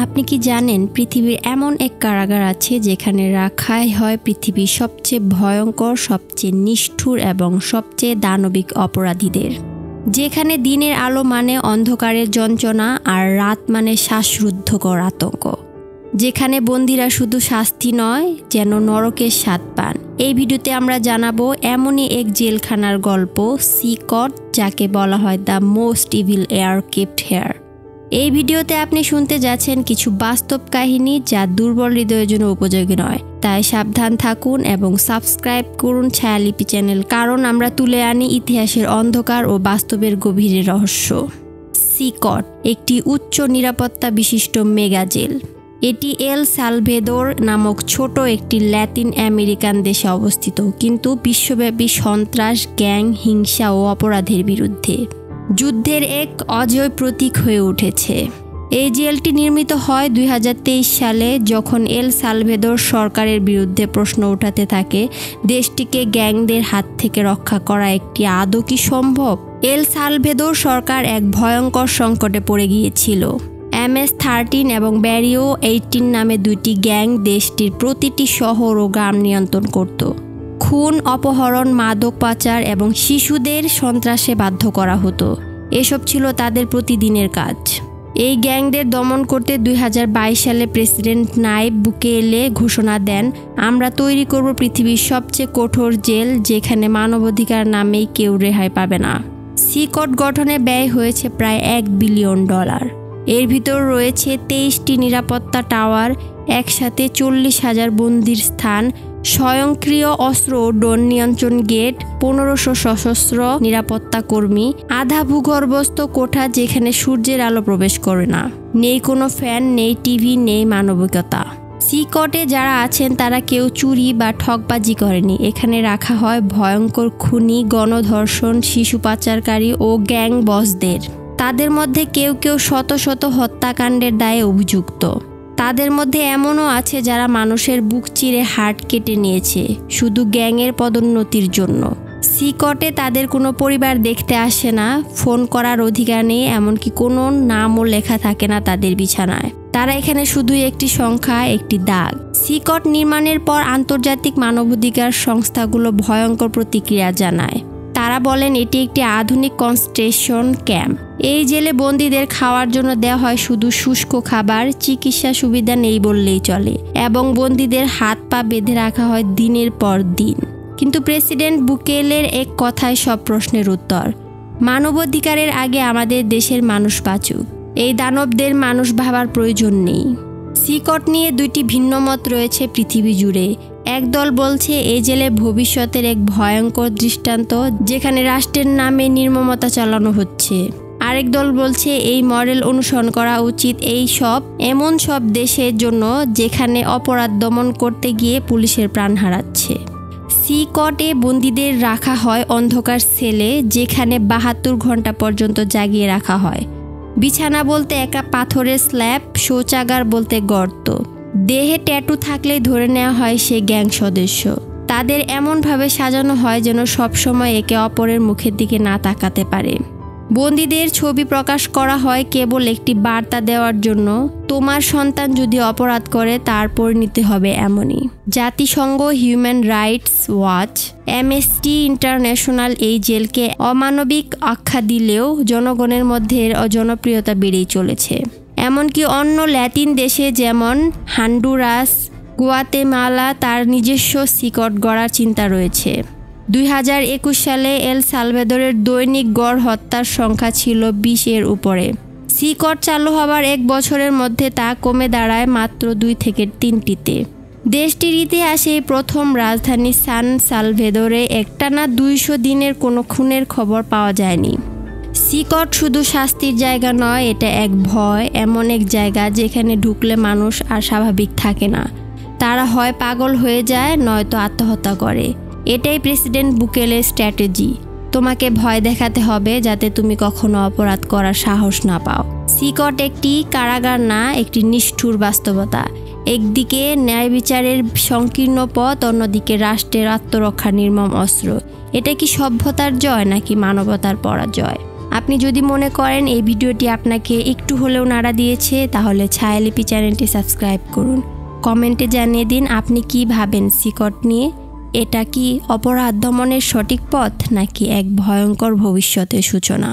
আপনি কি জানেন পৃথিবীর এমন এক কারাগার আছে যেখানে রাখাই হয় পৃথিবীর সবচেয়ে ভয়ঙ্কর, সবচেয়ে নিষ্ঠুর এবং সবচেয়ে দানবিক অপরাধীদের। যেখানে দিনের আলো মানে অন্ধকারের যন্ত্রণা আর রাত মানে শ্বাসরুদ্ধকর আতঙ্ক। যেখানে বন্দীরা শুধু শাস্তি নয়, যেন নরকের স্বাদ পান। এই ভিডিওতে আমরা জানাবো এমনই এক জেলখানার গল্প, সি কট, যাকে বলা হয় the most evil air kept here. এই ভিডিওতে আপনি শুনতে যাচ্ছেন কিছু বাস্তব কাহিনী যা দুর্বল হৃদয়ের জন্য উপযোগী নয়। তাই সাবধান থাকুন এবং সাবস্ক্রাইব করুন ছায়ালিপি চ্যানেল, কারণ আমরা তুলে আনি ইতিহাসের অন্ধকার ও বাস্তবের গভীর রহস্য। সি কট একটি উচ্চ নিরাপত্তা বিশিষ্ট মেগা জেল। এটি এল সালভেদর নামক ছোট একটি ল্যাতিন আমেরিকান দেশে অবস্থিত, কিন্তু বিশ্বব্যাপী সন্ত্রাস, গ্যাং, হিংসা ও অপরাধের বিরুদ্ধে যুদ্ধের এক অজেয় প্রতীক হয়ে উঠেছে। এই জেলটি নির্মিত হয় 2023 সালে, যখন এল সালভেদর সরকারের বিরুদ্ধে প্রশ্ন উঠাতে থাকে দেশটিকে গ্যাংদের হাত থেকে রক্ষা করা একটি আদৌ কি সম্ভব। এল সালভেদর সরকার এক ভয়ঙ্কর সংকটে পড়ে গিয়েছিল। MS-13 এবং ব্যারিও 18 নামে দুইটি গ্যাং দেশটির প্রতিটি শহর ও গ্রাম নিয়ন্ত্রণ করত। খুন, অপহরণ, মাদক পাচার এবং শিশুদের সন্ত্রাসে বাধ্য করা হতো। এসব ছিল তাদের প্রতিদিনের কাজ। এই গ্যাংদের দমন করতে 2022 সালে প্রেসিডেন্ট নাইব বুকেলে ঘোষণা দেন, আমরা তৈরি করব পৃথিবীর সবচেয়ে কঠোর জেল, যেখানে মানবাধিকার নামেই কেউ রেহাই পাবে না। সি কট গঠনে ব্যয় হয়েছে প্রায় $1 বিলিয়ন। এর ভিতর রয়েছে 23টি নিরাপত্তা টাওয়ার, একসাথে 40,000 বন্দির স্থান, স্বয়ংক্রিয় অস্ত্র ও ড্রোন নিয়ন্ত্রণ গেট, 1500 সশস্ত্র নিরাপত্তা কর্মী, আধা ভূগর্ভস্থ কোঠা যেখানে সূর্যের আলো প্রবেশ করে না, নেই কোনো ফ্যান, নেই টিভি, নেই মানবিকতা। সি কটে যারা আছেন তারা কেউ চুরি বা ঠকবাজি করেনি। এখানে রাখা হয় ভয়ঙ্কর খুনি, গণধর্ষণ, শিশু পাচারকারী ও গ্যাং বসদের। তাদের মধ্যে কেউ কেউ শত শত হত্যাকাণ্ডের দায়ে অভিযুক্ত। তাদের মধ্যে এমনও আছে যারা মানুষের বুক চিরে হার্ট কেটে নিয়েছে শুধু গ্যাংয়ের পদোন্নতির জন্য। সি কটে তাদের কোনো পরিবার দেখতে আসে না, ফোন করার অধিকার নেই, এমনকি কোনো নামও লেখা থাকে না তাদের বিছানায়। তারা এখানে শুধুই একটি সংখ্যা, একটি দাগ। সি কট নির্মাণের পর আন্তর্জাতিক মানবাধিকার সংস্থাগুলো ভয়ঙ্কর প্রতিক্রিয়া জানায়। তারা বলেন এটি একটি আধুনিক কনসেন্ট্রেশন ক্যাম্প। এই জেলে বন্দীদের খাওয়ার জন্য দেওয়া হয় শুধু শুষ্ক খাবার, চিকিৎসা সুবিধা নেই বললেই চলে, এবং বন্দীদের হাত পা বেঁধে রাখা হয় দিনের পর দিন। কিন্তু প্রেসিডেন্ট বুকেলের এক কথায় সব প্রশ্নের উত্তর, মানবাধিকারের আগে আমাদের দেশের মানুষ বাঁচুক, এই দানবদের মানুষ ভাবার প্রয়োজন নেই। সি কট নিয়ে দুইটি ভিন্ন মত রয়েছে পৃথিবী জুড়ে। একদল বলছে এই জেলে ভবিষ্যতের এক ভয়ঙ্কর দৃষ্টান্ত, যেখানে রাষ্ট্রের নামে নির্মমতা চালানো হচ্ছে। আরেক দল বলছে এই মডেল অনুসরণ করা উচিত এমন সব দেশের জন্য যেখানে অপরাধ দমন করতে গিয়ে পুলিশের প্রাণ হারাচ্ছে। সি কটে বন্দীদের রাখা হয় অন্ধকার সেলে, যেখানে 72 ঘন্টা পর্যন্ত জাগিয়ে রাখা হয়। বিছানা বলতে একটা পাথরের স্ল্যাব, শৌচাগার বলতে গর্ত। দেহে ট্যাটু থাকলেই ধরে নেওয়া হয় সে গ্যাং সদস্য। তাদের এমনভাবে সাজানো হয় যেন সবসময় একে অপরের মুখের দিকে না তাকাতে পারে। বন্দীদের ছবি প্রকাশ করা হয় কেবল একটি বার্তা দেওয়ার জন্য, তোমার সন্তান যদি অপরাধ করে তার পরিণতি হবে এমনই। জাতিসংঘ, human rights watch, amnesty international এই জেলকে অমানবিক আখ্যা দিলেও জনগণের মধ্যে এর জনপ্রিয়তা বেড়েই চলেছে। এমনকি অন্য ল্যাটিন দেশে যেমন হন্ডুরাস, গুয়াতেমালা তার নিজস্ব সি কট গড়ার চিন্তা রয়েছে। 2021 সালে এল সালভেদরের দৈনিক গড় হত্যার সংখ্যা ছিল 20 এর উপরে। সি কট চালু হবার 1 বছরের মধ্যে তা কমে দাঁড়ায় মাত্র 2 থেকে 3টিতে। দেশটির ইতিহাসে প্রথম রাজধানী সান সালভেদরে একটানা 200 দিনের কোনো খুনের খবর পাওয়া যায়নি। সি কট শুধু শাস্তির জায়গা নয়, এটা এক ভয়, এমন এক জায়গা যেখানে ঢুকলে মানুষ আর স্বাভাবিক থাকে না। তারা হয় পাগল হয়ে যায়, নয়তো আত্মহত্যা করে। এটাই প্রেসিডেন্ট বুকেলের স্ট্র্যাটেজি। তোমাকে ভয় দেখাতে হবে যাতে তুমি কখনো অপরাধ করার সাহস না পাও। সি কট একটি কারাগার না, একটি নিষ্ঠুর বাস্তবতা। একদিকে ন্যায় বিচারের সংকীর্ণ পথ, অন্যদিকে রাষ্ট্রের আত্মরক্ষার নির্মম অস্ত্র। এটা কি সভ্যতার জয় নাকি মানবতার পরাজয়? আপনি যদি মনে করেন এই ভিডিওটি আপনাকে একটু হলেও নাড়া দিয়েছে তাহলে ছায়ালিপি চ্যানেলটি সাবস্ক্রাইব করুন। কমেন্টে জানিয়ে দিন আপনি কি ভাবেন সিকট নিয়ে। এটা কি অপরাধ দমনের সঠিক পথ নাকি এক ভয়ঙ্কর ভবিষ্যতের সূচনা?